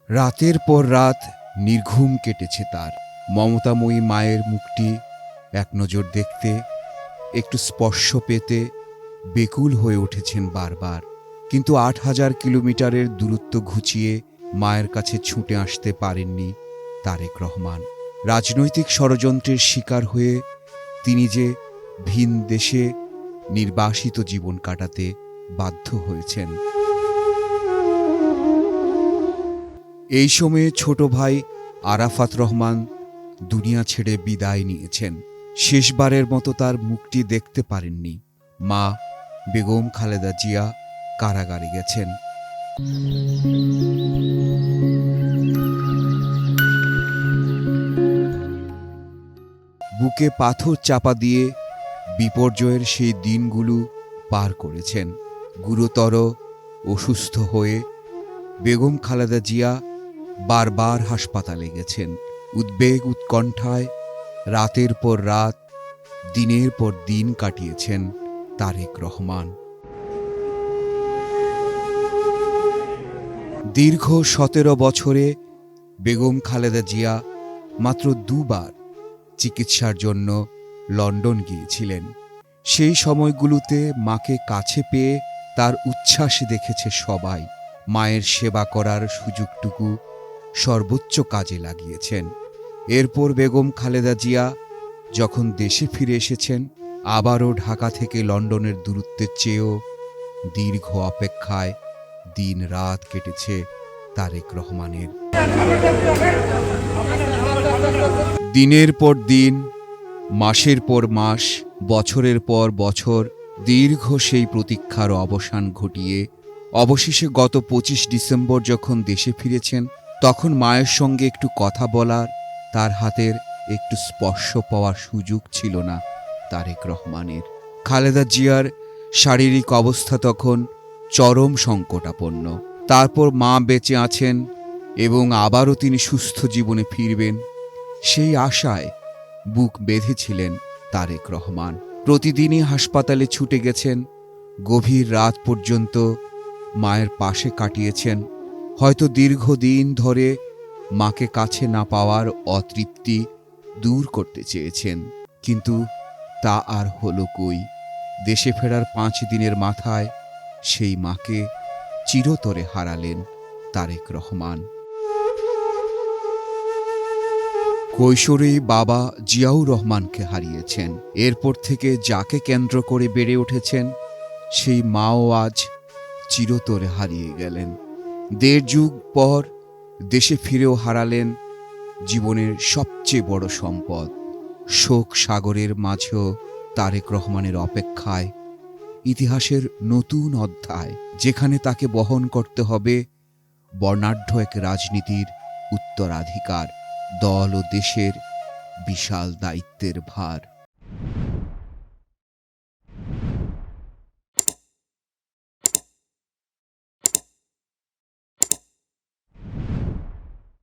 রাতের পর রাত নির্ঘুম কেটেছে তার। মমতাময়ী মায়ের মুখটি এক নজর দেখতে, একটু স্পর্শ পেতে বেকুল হয়ে উঠেছেন বারবার। কিন্তু ৮,০০০ কিলোমিটারের দূরত্ব ঘুচিয়ে মায়ের কাছে ছুটে আসতে পারেননি তারেক রহমান। রাজনৈতিক ষড়যন্ত্রের শিকার হয়ে তিনি যে ভিন দেশে নির্বাসিত জীবন কাটাতে বাধ্য হয়েছেন। এই সময়ে ছোট ভাই আরাফাত রহমান দুনিয়া ছেড়ে বিদায় নিয়েছেন। শেষবারের মতো তার মুখটি দেখতে পারেননি। মা বেগম খালেদা জিয়া কারাগারে গেছেন। বুকে পাথর চাপা দিয়ে বিপর্যয়ের সেই দিনগুলো পার করেছেন। গুরুতর অসুস্থ হয়ে বেগম খালেদা জিয়া বারবার হাসপাতালে গেছেন। উদ্বেগ উৎকণ্ঠায় রাতের পর রাত, দিনের পর দিন কাটিয়েছেন তারেক রহমান। দীর্ঘ ১৭ বছরে বেগম খালেদা জিয়া মাত্র দুবার চিকিৎসার জন্য লন্ডন গিয়েছিলেন। সেই সময়গুলোতে মাকে কাছে পেয়ে তার উচ্ছ্বাস দেখেছে সবাই। মায়ের সেবা করার সুযোগটুকু সর্বোচ্চ কাজে লাগিয়েছেন। এরপর বেগম খালেদা জিয়া যখন দেশে ফিরে এসেছেন, আবারও ঢাকা থেকে লন্ডনের দূরত্বের চেয়েও দীর্ঘ অপেক্ষায় দিন রাত কেটেছে তারেক রহমানের। দিনের পর দিন, মাসের পর মাস, বছরের পর বছর দীর্ঘ সেই প্রতীক্ষার অবসান ঘটিয়ে অবশেষে গত ২৫ ডিসেম্বর যখন দেশে ফিরেছেন, তখন মায়ের সঙ্গে একটু কথা বলার, তার হাতের একটু স্পর্শ পাওয়ার সুযোগ ছিল না তারেক রহমানের। খালেদা জিয়ার শারীরিক অবস্থা তখন চরম সংকটাপন্ন। তারপর মা বেঁচে আছেন এবং আবারও তিনি সুস্থ জীবনে ফিরবেন, সেই আশায় বুক বেঁধেছিলেন তারেক রহমান। প্রতিদিনই হাসপাতালে ছুটে গেছেন, গভীর রাত পর্যন্ত মায়ের পাশে কাটিয়েছেন। হয়তো দীর্ঘদিন ধরে মাকে কাছে না পাওয়ার অতৃপ্তি দূর করতে চেয়েছেন, কিন্তু তা আর হলো কই। দেশে ফেরার ৫ দিনের মাথায় সেই মাকে চিরতরে হারালেন তারেক রহমান। কৈশোরেই বাবা জিয়াউর রহমানকে হারিয়েছেন। এরপর থেকে যাকে কেন্দ্র করে বেড়ে উঠেছেন, সেই মাও আজ চিরতরে হারিয়ে গেলেন। ১.৫ যুগ পর দেশে ফিরেও হারালেন জীবনের সবচেয়ে বড় সম্পদ। শোক সাগরের মাঝেও তারেক রহমানের অপেক্ষায় ইতিহাসের নতুন অধ্যায়, যেখানে তাকে বহন করতে হবে বর্ণাঢ্য এক রাজনীতির উত্তরাধিকার, দল ও দেশের বিশাল দায়িত্বের ভার।